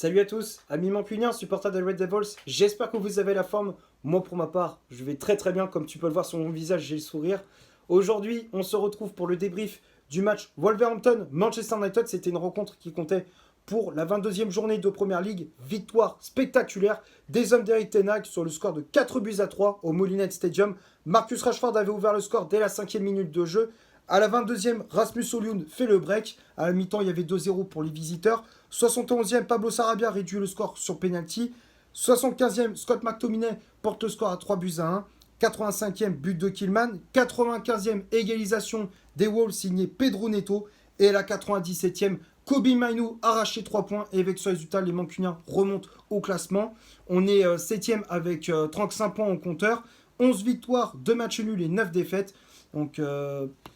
Salut à tous, amis mancuniens, supporters des Red Devils, j'espère que vous avez la forme. Moi pour ma part, je vais très très bien, comme tu peux le voir sur mon visage, j'ai le sourire. Aujourd'hui, on se retrouve pour le débrief du match Wolverhampton-Manchester United. C'était une rencontre qui comptait pour la 22e journée de Première Ligue. Victoire spectaculaire des hommes d'Eric Ten Hag sur le score de 4-3 au Molineux Stadium. Marcus Rashford avait ouvert le score dès la 5e minute de jeu. À la 22e, Rasmus Højlund fait le break. À la mi-temps, il y avait 2-0 pour les visiteurs. 71e, Pablo Sarabia réduit le score sur penalty. 75e, Scott McTominay porte le score à 3-1. 85e, but de Killman. 95e, égalisation des Wolves signé Pedro Neto. Et la 97e, Kobe Mainoo arraché 3 points. Et avec ce résultat, les Mancuniens remontent au classement. On est 7e avec 35 points au compteur. 11 victoires, 2 matchs nuls et 9 défaites. Donc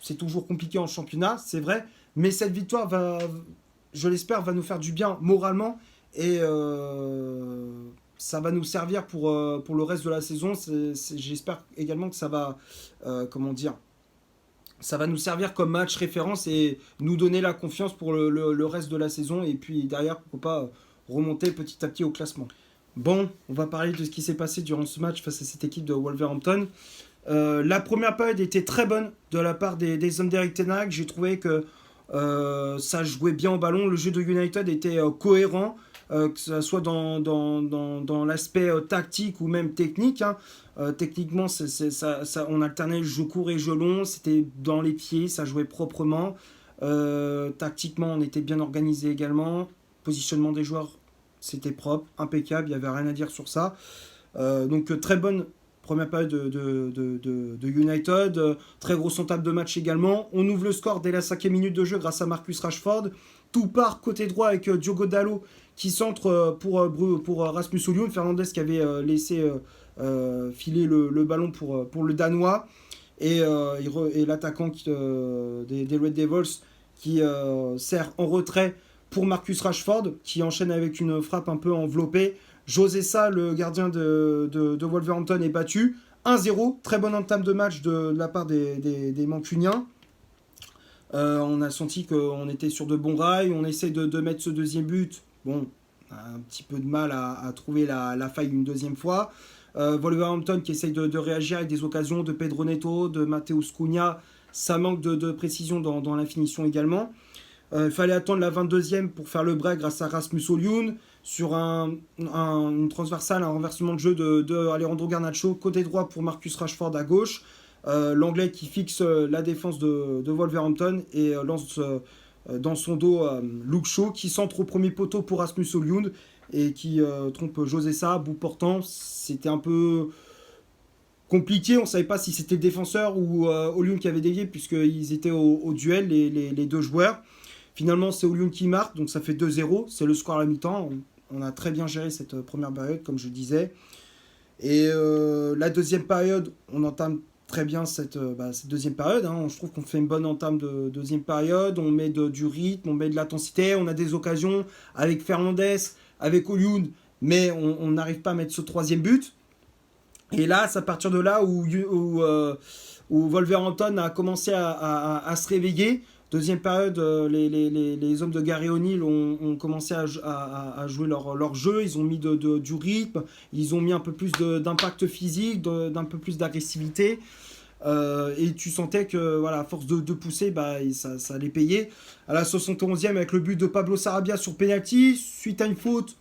c'est toujours compliqué en championnat, c'est vrai. Mais cette victoire je l'espère, va nous faire du bien moralement. Et ça va nous servir pour le reste de la saison. J'espère également que ça va, ça va nous servir comme match référence et nous donner la confiance pour le reste de la saison. Et puis derrière, pourquoi pas remonter petit à petit au classement. Bon, on va parler de ce qui s'est passé durant ce match face à cette équipe de Wolverhampton. La première période était très bonne de la part des hommes d'Eric Ten Hag. J'ai trouvé que ça jouait bien au ballon. Le jeu de United était cohérent, que ce soit dans l'aspect tactique ou même technique. Techniquement, on alternait jeu court et jeu long. C'était dans les pieds, ça jouait proprement. Tactiquement, on était bien organisé également. Positionnement des joueurs, c'était propre, impeccable. Il n'y avait rien à dire sur ça. Donc très bonne première période de United, très grosse entame de match également. On ouvre le score dès la 5e minute de jeu grâce à Marcus Rashford. Tout part côté droit avec Diogo Dalot qui centre pour Rasmus Højlund. Fernandes qui avait laissé filer le ballon pour le Danois. Et l'attaquant des Red Devils qui sert en retrait pour Marcus Rashford qui enchaîne avec une frappe un peu enveloppée. José Sa, le gardien de Wolverhampton, est battu. 1-0, très bonne entame de match de la part des Mancuniens. On a senti qu'on était sur de bons rails. On essaie de mettre ce deuxième but. Bon, on a un petit peu de mal à trouver la faille une deuxième fois. Wolverhampton qui essaye de réagir avec des occasions de Pedro Neto, de Mateus Cunha. Ça manque de précision dans la finition également. Il fallait attendre la 22e pour faire le break grâce à Rasmus Højlund sur une transversale, un renversement de jeu de Alejandro Garnacho, côté droit pour Marcus Rashford à gauche. L'anglais qui fixe la défense de Wolverhampton et lance dans son dos Luke Shaw qui centre au premier poteau pour Rasmus Højlund et qui trompe José Sa, bout portant. C'était un peu compliqué, on ne savait pas si c'était le défenseur ou Højlund qui avait dévié puisqu'ils étaient au duel, les deux joueurs. Finalement, c'est Højlund qui marque, donc ça fait 2-0. C'est le score à la mi-temps. On a très bien géré cette première période, comme je disais. Et la deuxième période, on entame très bien cette deuxième période. Je trouve qu'on fait une bonne entame de deuxième période. On met du rythme, on met de l'intensité. On a des occasions avec Fernandes, avec Højlund, mais on n'arrive pas à mettre ce troisième but. Et là, c'est à partir de là où Wolverhampton a commencé à se réveiller. Deuxième période, les hommes de Gary O'Neill ont commencé à jouer leur jeu. Ils ont mis du rythme, ils ont mis un peu plus d'impact physique, d'un peu plus d'agressivité. Et tu sentais que, voilà, à force de pousser, ça allait payer. À la 71e, avec le but de Pablo Sarabia sur penalty, suite à une faute.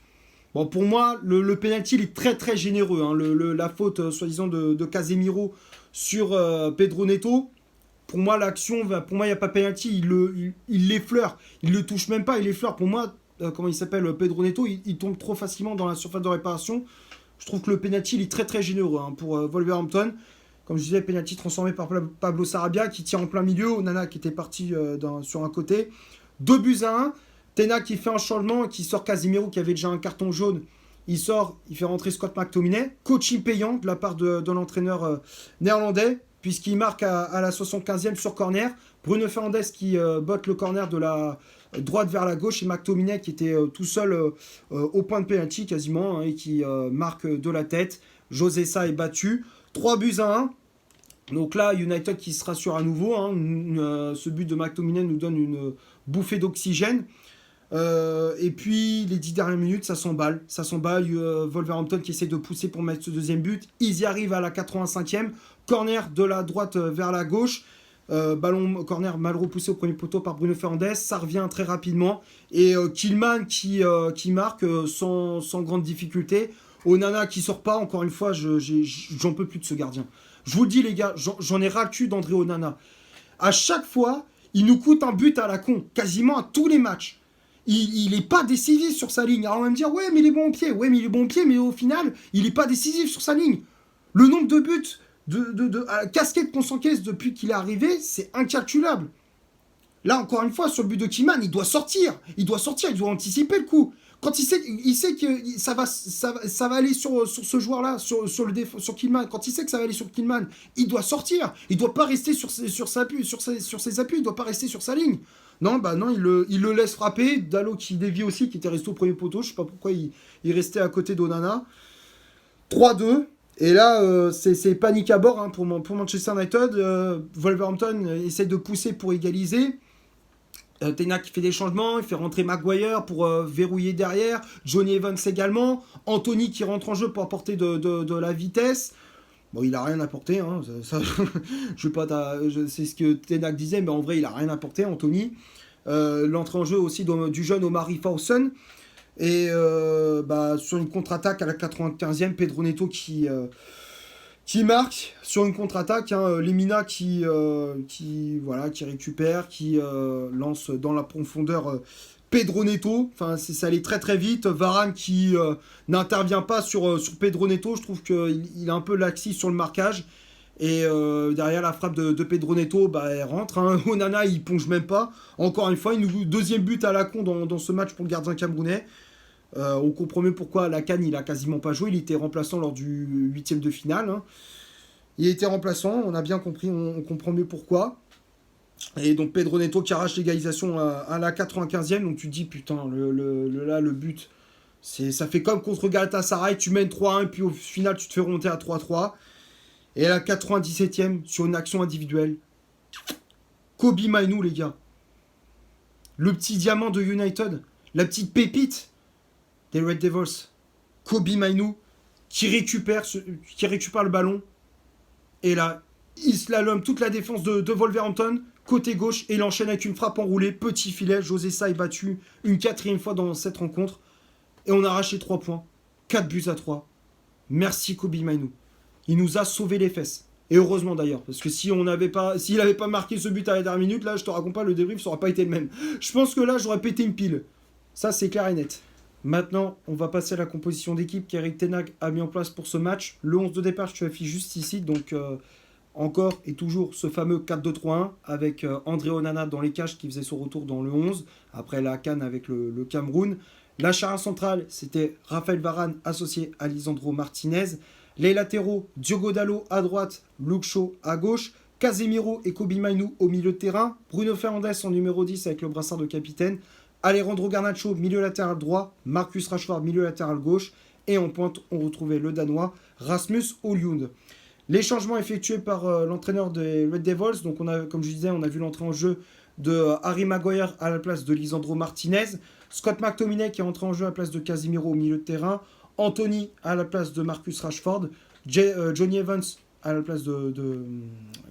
Bon, pour moi, le penalty il est très très généreux. La faute, soi-disant, de Casemiro sur Pedro Neto. Pour moi, l'action, il n'y a pas penalty, il l'effleure. Il ne le touche même pas, il l'effleure. Pour moi, comment il s'appelle, Pedro Neto, il tombe trop facilement dans la surface de réparation. Je trouve que le penalty, il est très très généreux pour Wolverhampton. Comme je disais, penalty transformé par Pablo Sarabia qui tire en plein milieu. Onana qui était parti sur un côté. 2-1. Ten Hag qui fait un changement et qui sort Casemiro qui avait déjà un carton jaune. Il sort, il fait rentrer Scott McTominay. Coaching payant de la part de l'entraîneur néerlandais, puisqu'il marque à la 75e sur corner. Bruno Fernandes qui botte le corner de la droite vers la gauche et McTominay qui était tout seul au point de penalty quasiment et qui marque de la tête. José Sa est battu. 3-1. Donc là, United qui se rassure à nouveau. Ce but de McTominay nous donne une bouffée d'oxygène. Et puis les 10 dernières minutes, ça s'emballe. Ça s'emballe. Wolverhampton qui essaie de pousser pour mettre ce deuxième but. Ils y arrivent à la 85e. Corner de la droite vers la gauche. Ballon corner mal repoussé au premier poteau par Bruno Fernandes. Ça revient très rapidement. Et Tillman qui marque sans grande difficulté. Onana qui sort pas. Encore une fois, j'en peux plus de ce gardien. Je vous le dis les gars, j'en ai ras le cul d'André Onana. À chaque fois, il nous coûte un but à la con. Quasiment à tous les matchs. Il est pas décisif sur sa ligne. Alors on va me dire, ouais, mais il est bon au pied. Ouais, mais il est bon au pied, mais au final, il est pas décisif sur sa ligne. Le nombre de buts de casquette qu'on s'encaisse depuis qu'il est arrivé, c'est incalculable. Là, encore une fois, sur le but de Kiman, il doit sortir. Il doit anticiper le coup. Quand il sait que ça va aller sur ce joueur-là, sur Killman. Quand il sait que ça va aller sur Killman, il doit sortir. Il doit pas rester sur ses appuis. Il doit pas rester sur sa ligne. Non, il le laisse frapper. Dalot qui dévie aussi, qui était resté au premier poteau. Je sais pas pourquoi il restait à côté d'Onana. 3-2. Et là, c'est panique à bord pour Manchester United. Wolverhampton essaie de pousser pour égaliser. Tenak qui fait des changements, il fait rentrer Maguire pour verrouiller derrière, Johnny Evans également, Anthony qui rentre en jeu pour apporter de la vitesse. Bon, il a rien apporté, hein, c'est ce que Tenak disait, mais en vrai, il a rien apporté, Anthony. L'entrée en jeu aussi du jeune Omari Fawson. Et sur une contre-attaque à la 95e, Pedro Neto qui marque sur une contre-attaque, Lemina qui récupère, qui lance dans la profondeur Pedro Neto. Enfin, ça allait très très vite. Varane qui n'intervient pas sur Pedro Neto. Je trouve qu'il est un peu laxiste sur le marquage. Et derrière la frappe de Pedro Neto, elle rentre. Onana, il ponge même pas. Encore une fois, deuxième but à la con dans ce match pour le gardien camerounais. On comprend mieux pourquoi la CAN il a quasiment pas joué, il était remplaçant lors du 8e de finale. Il était remplaçant, on a bien compris, on comprend mieux pourquoi. Et donc Pedro Neto qui arrache l'égalisation à la 95e, donc tu te dis putain, le but, ça fait comme contre Galatasaray, tu mènes 3-1 puis au final tu te fais remonter à 3-3. Et à la 97e, sur une action individuelle, Kobe Mainoo les gars. Le petit diamant de United, la petite pépite des Red Devils, Kobe Mainoo, qui récupère le ballon. Et là, il slalom toute la défense de Wolverhampton, côté gauche, et il enchaîne avec une frappe enroulée, petit filet. José Sa est battu une 4e fois dans cette rencontre. Et on a arraché 3 points. 4 buts à 3. Merci Kobe Mainoo. Il nous a sauvé les fesses. Et heureusement d'ailleurs, parce que s'il n'avait pas marqué ce but à la dernière minute, là, je te raconte pas, le débrief ça n'aurait pas été le même. Je pense que là, j'aurais pété une pile. Ça, c'est clair et net. Maintenant, on va passer à la composition d'équipe qu'Eric Ten Hag a mis en place pour ce match. Le 11 de départ, je te l'affiche juste ici. Donc, encore et toujours ce fameux 4-2-3-1 avec André Onana dans les cages qui faisait son retour dans le 11 après la CAN avec le Cameroun. La charnière centrale, c'était Raphaël Varane associé à Lisandro Martinez. Les latéraux, Diogo Dalot à droite, Luke Shaw à gauche. Casemiro et Kobe Mainoo au milieu de terrain. Bruno Fernandes en numéro 10 avec le brassard de capitaine. Alejandro Garnacho, milieu latéral droit, Marcus Rashford, milieu latéral gauche, et en pointe, on retrouvait le Danois Rasmus Højlund. Les changements effectués par l'entraîneur des Red Devils, donc comme je disais, on a vu l'entrée en jeu de Harry Maguire à la place de Lisandro Martinez, Scott McTominay qui est entré en jeu à la place de Casemiro au milieu de terrain, Anthony à la place de Marcus Rashford, Johnny Evans à la place de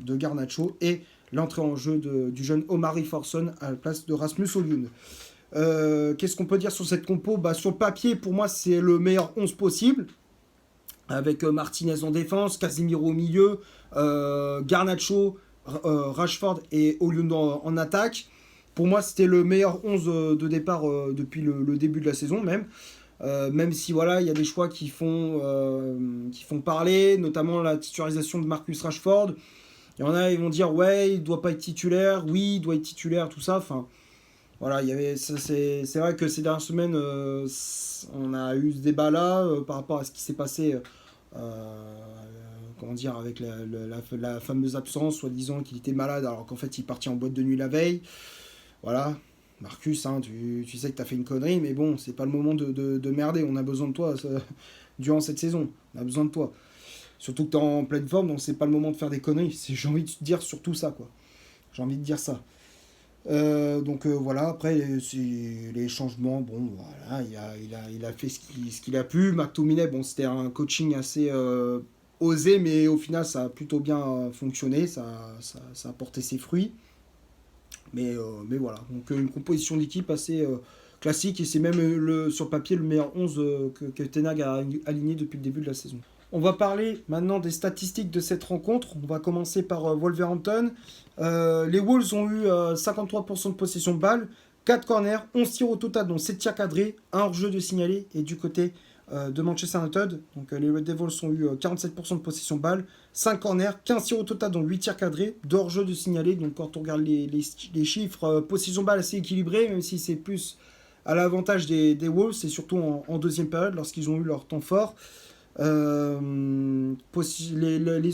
Garnacho, et l'entrée en jeu du jeune Omari Forson à la place de Rasmus Højlund. Qu'est-ce qu'on peut dire sur cette compo ? Sur le papier, pour moi, c'est le meilleur 11 possible. Avec Martinez en défense, Casemiro au milieu, Garnacho, Rashford et Højlund en attaque. Pour moi, c'était le meilleur 11 de départ depuis le début de la saison même. Même si voilà, il y a des choix qui font parler, notamment la titularisation de Marcus Rashford. Il y en a, ils vont dire ouais, il doit pas être titulaire, oui, il doit être titulaire, tout ça. Enfin, voilà, c'est vrai que ces dernières semaines, on a eu ce débat-là par rapport à ce qui s'est passé, avec la fameuse absence, soi-disant qu'il était malade alors qu'en fait il partit en boîte de nuit la veille. Voilà, Marcus, tu sais que tu as fait une connerie, mais bon, c'est pas le moment de merder, on a besoin de toi durant cette saison, on a besoin de toi. Surtout que tu es en pleine forme, donc c'est pas le moment de faire des conneries. J'ai envie de te dire surtout ça, quoi. J'ai envie de dire ça. Voilà, après, les changements, bon, voilà, il a fait ce qu'il a pu. McTominay, bon, c'était un coaching assez osé, mais au final, ça a plutôt bien fonctionné, ça a porté ses fruits. Mais voilà, donc une composition d'équipe assez classique, et c'est même sur le papier le meilleur 11 que Ten Hag a aligné depuis le début de la saison. On va parler maintenant des statistiques de cette rencontre. On va commencer par Wolverhampton. Les Wolves ont eu 53% de possession de balle, 4 corners, 11 tirs au total, dont 7 tirs cadrés, un hors-jeu de signalé. Et du côté de Manchester United, donc, les Red Devils ont eu 47% de possession de balle, 5 corners, 15 tirs au total, dont 8 tirs cadrés, 2 hors-jeu de signalé. Donc quand on regarde les chiffres, possession de balle assez équilibrée, même si c'est plus à l'avantage des Wolves, c'est surtout en deuxième période, lorsqu'ils ont eu leur temps fort. Les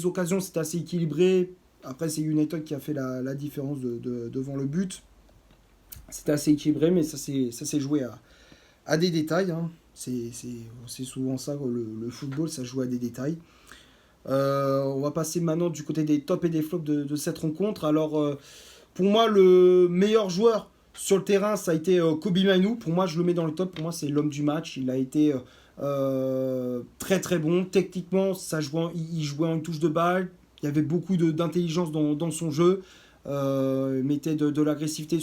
occasions, c'est assez équilibré. Après, c'est United qui a fait la différence devant le but. C'était assez équilibré, mais ça s'est joué à des détails. Hein. C'est souvent ça, le football, ça joue à des détails. On va passer maintenant du côté des tops et des flops de cette rencontre. Alors, pour moi, le meilleur joueur sur le terrain, ça a été Kobe Mainoo. Pour moi, je le mets dans le top. Pour moi, c'est l'homme du match. Il a été très très bon. Techniquement, il jouait en touche de balle. Il y avait beaucoup d'intelligence dans son jeu. Il mettait de l'agressivité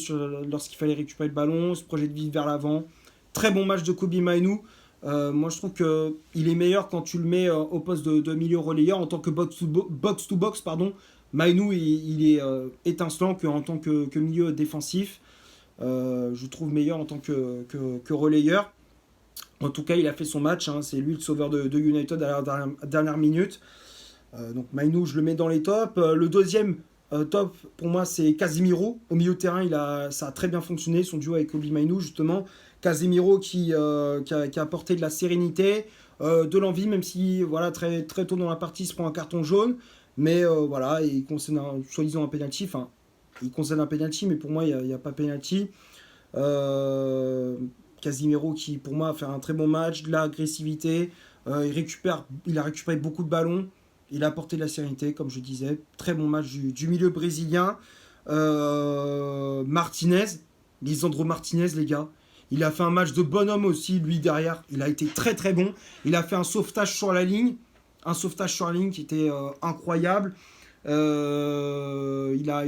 lorsqu'il fallait récupérer le ballon, se projette vite vers l'avant. Très bon match de Kobe Mainoo. Moi, je trouve qu'il est meilleur quand tu le mets au poste de milieu relayeur en tant que box-to-box. Pardon. Mainoo, il est étincelant qu'en tant que milieu défensif. Je trouve meilleur en tant que relayeur. En tout cas, il a fait son match. Hein. C'est lui le sauveur de United à la dernière minute. Donc Mainoo, je le mets dans les tops. Le deuxième top, pour moi, c'est Casemiro. Au milieu de terrain, ça a très bien fonctionné, son duo avec Kobe Mainoo, justement. Casemiro qui a apporté de la sérénité, de l'envie, même si voilà, très, très tôt dans la partie, il se prend un carton jaune. Mais voilà, il concède soi-disant un pénalty. Enfin, il concède un pénalty, mais pour moi, il n'y a pas pénalty. Euh, Casemiro qui, pour moi, a fait un très bon match, de l'agressivité. Il a récupéré beaucoup de ballons. Il a apporté de la sérénité, comme je disais. Très bon match du milieu brésilien. Martinez, Lisandro Martinez, les gars. Il a fait un match de bonhomme aussi, lui, derrière. Il a été très très bon. Il a fait un sauvetage sur la ligne. Un sauvetage sur la ligne qui était incroyable. Il a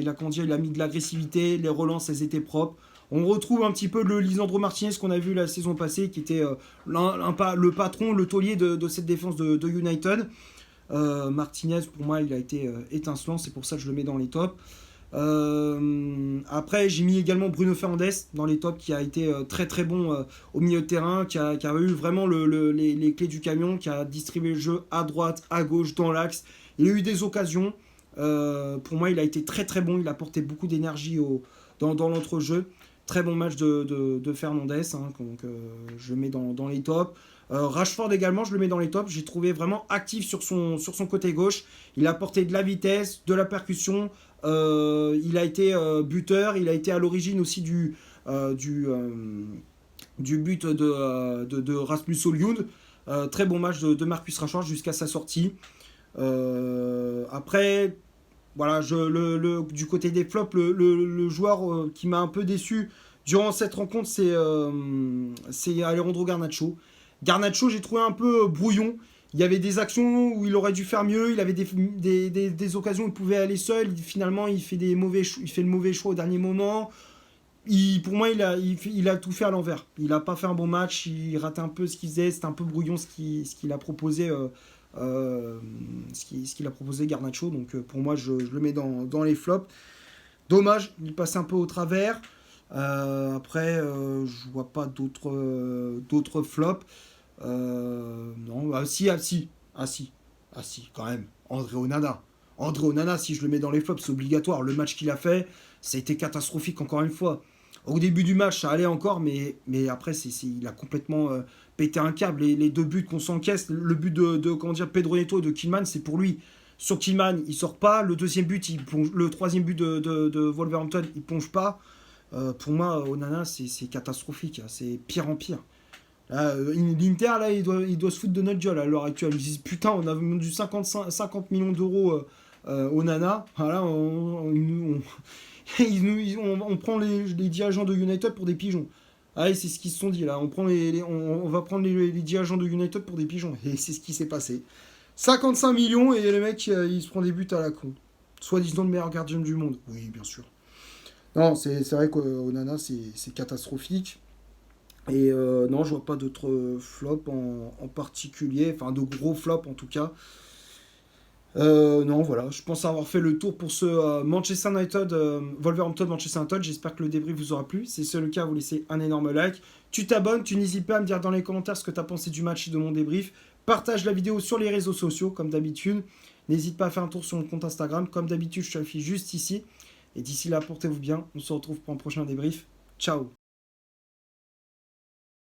mis de l'agressivité. Les relances, elles étaient propres. On retrouve un petit peu le Lisandro Martinez qu'on a vu la saison passée, qui était le patron, le taulier de cette défense de United. Martinez, pour moi, il a été étincelant. C'est pour ça que je le mets dans les tops. Après, j'ai mis également Bruno Fernandes dans les tops, qui a été très très bon au milieu de terrain, qui a eu vraiment les clés du camion, qui a distribué le jeu à droite, à gauche, dans l'axe. Il a eu des occasions. Pour moi, il a été très très bon. Il a apporté beaucoup d'énergie dans l'entrejeu. Très bon match de Fernandes, hein, donc je le mets dans les tops. Rashford également, je le mets dans les tops. J'ai trouvé vraiment actif sur son côté gauche. Il a apporté de la vitesse, de la percussion. Il a été buteur. Il a été à l'origine aussi du but de Rasmus Højlund. Très bon match de Marcus Rashford jusqu'à sa sortie. Après, voilà, du côté des flops, le joueur qui m'a un peu déçu durant cette rencontre, c'est Alejandro Garnacho. Garnacho, j'ai trouvé un peu brouillon. Il y avait des actions où il aurait dû faire mieux. Il avait des occasions où il pouvait aller seul. Finalement, il fait le mauvais choix au dernier moment. Pour moi, il a tout fait à l'envers. Il n'a pas fait un bon match. Il ratait un peu ce qu'il faisait. C'était un peu brouillon ce qu'il a proposé. Ce qu'il a proposé Garnacho. Donc pour moi, je le mets dans les flops. Dommage, il passait un peu au travers. Après, je vois pas d'autres flops. Non, si, quand même. André Onana, si je le mets dans les flops, c'est obligatoire. Le match qu'il a fait, ça a été catastrophique encore une fois. Au début du match, ça allait encore, mais après, il a complètement pété un câble. Les deux buts qu'on s'encaisse, le but de Pedro Neto et de Killman, c'est pour lui. Sur Killman, il sort pas. Le deuxième but, le troisième but de Wolverhampton, il plonge pas. Pour moi, Onana, c'est catastrophique. C'est pire en pire. Là, l'Inter, là, il doit se foutre de notre gueule à l'heure actuelle. Ils disent, putain, on a vendu 50 millions d'euros Onana. Voilà, On prend les dirigeants de United pour des pigeons. Ah, c'est ce qu'ils se sont dit là. On va prendre les dirigeants de United pour des pigeons. Et c'est ce qui s'est passé. 55 millions et le mec, il se prend des buts à la con. Soit disant le meilleur gardien du monde. Oui, bien sûr. Non, c'est vrai qu'Onana, c'est catastrophique. Et non, je vois pas d'autres flops en particulier. Enfin, de gros flops en tout cas. Non, voilà, je pense avoir fait le tour pour ce Manchester United, Wolverhampton Manchester United. J'espère que le débrief vous aura plu. Si c'est le cas, vous laissez un énorme like. Tu t'abonnes, tu n'hésites pas à me dire dans les commentaires ce que tu as pensé du match et de mon débrief. Partage la vidéo sur les réseaux sociaux, comme d'habitude. N'hésite pas à faire un tour sur mon compte Instagram. Comme d'habitude, je te l'affiche juste ici. Et d'ici là, portez-vous bien. On se retrouve pour un prochain débrief. Ciao.